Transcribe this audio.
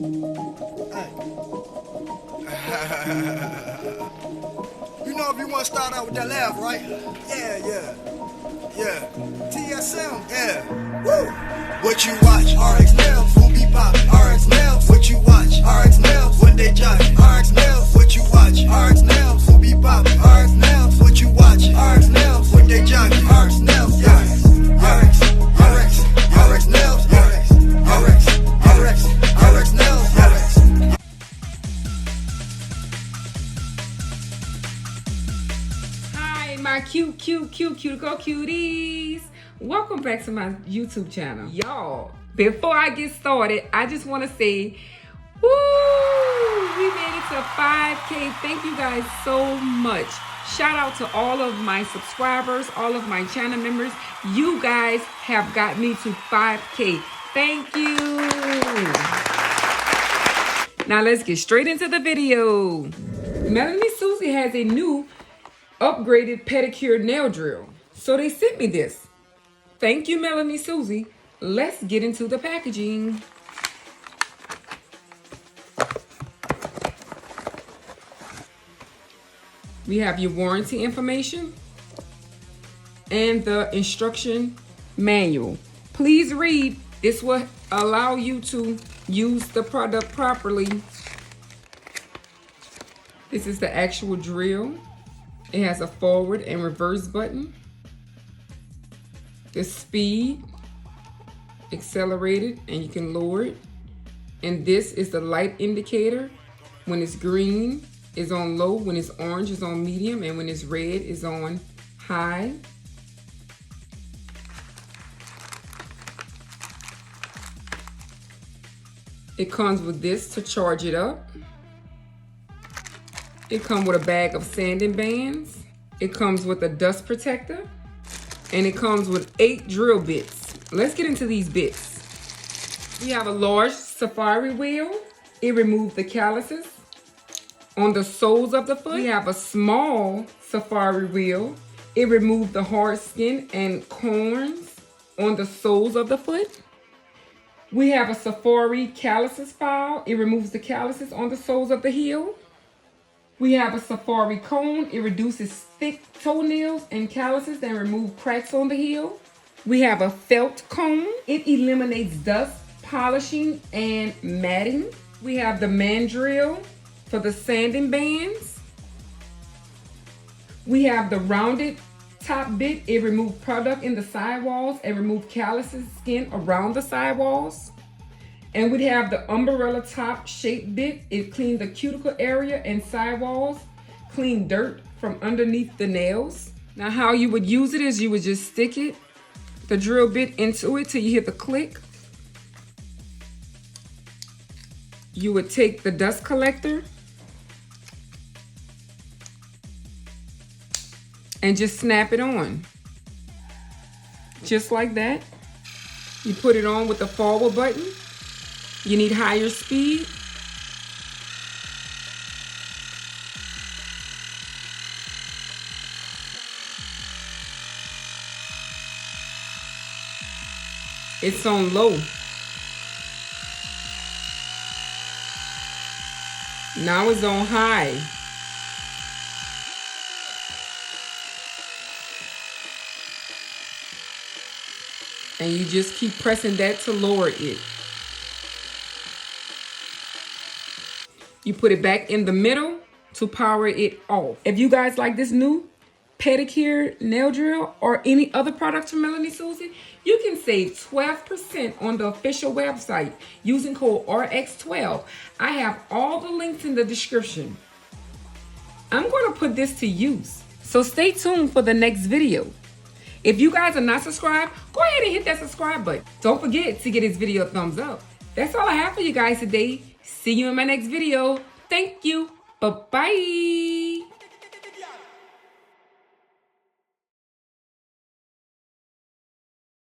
Hey. You know if you want to start out with that laugh, right? Yeah. TSM, yeah. Woo! What you watch? RX Nails, who be poppin'? RX Nails, what you watch? RX Nails, what they jockin'? RX Nails, what you watch? RX Nails, who be poppin'? RX Nails, what you watch? RX Nails, what they jockin'? RX Nails, yeah. RX Nails, RX Nails, RX. Hi, my cute go cuties. Welcome back to my YouTube channel. Y'all, before I get started, I just want to say, woo, we made it to 5K. Thank you guys so much. Shout out to all of my subscribers, all of my channel members. You guys have got me to 5K. Thank you. Now let's get straight into the video. Melanie Susie has a new upgraded pedicure nail drill. So they sent me this. Thank you, Melanie Susie. Let's get into the packaging. We have your warranty information and the instruction manual. Please read. This will allow you to use the product properly. This is the actual drill. It has a forward and reverse button. The speed, accelerated, and you can lower it. And this is the light indicator. When it's green, is on low. When it's orange, is on medium. And when it's red, is on high. It comes with this to charge it up. It comes with a bag of sanding bands. It comes with a dust protector. And it comes with 8 drill bits. Let's get into these bits. We have a large safari wheel. It removes the calluses on the soles of the foot. We have a small safari wheel. It removes the hard skin and corns on the soles of the foot. We have a safari calluses file. It removes the calluses on the soles of the heel. We have a safari cone. It reduces thick toenails and calluses and remove cracks on the heel. We have a felt cone. It eliminates dust, polishing, and matting. We have the mandrel for the sanding bands. We have the rounded top bit. It removes product in the sidewalls and remove calluses skin around the sidewalls. And we have the umbrella top shape bit. It cleans the cuticle area and sidewalls, clean dirt from underneath the nails. Now how you would use it is you would just stick it, the drill bit into it till you hear the click. You would take the dust collector and just snap it on. Just like that. You put it on with the forward button. You need higher speed. It's on low. Now it's on high. And you just keep pressing that to lower it. You put it back in the middle to power it off. If you guys like this new pedicure nail drill or any other products from Melanie Susie, you can save 12% on the official website using code RX12. I have all the links in the description. I'm going to put this to use, so stay tuned for the next video. If you guys are not subscribed, go ahead and hit that subscribe button. Don't forget to give this video a thumbs up. That's all I have for you guys today. See you in my next video. Thank you. Bye-bye.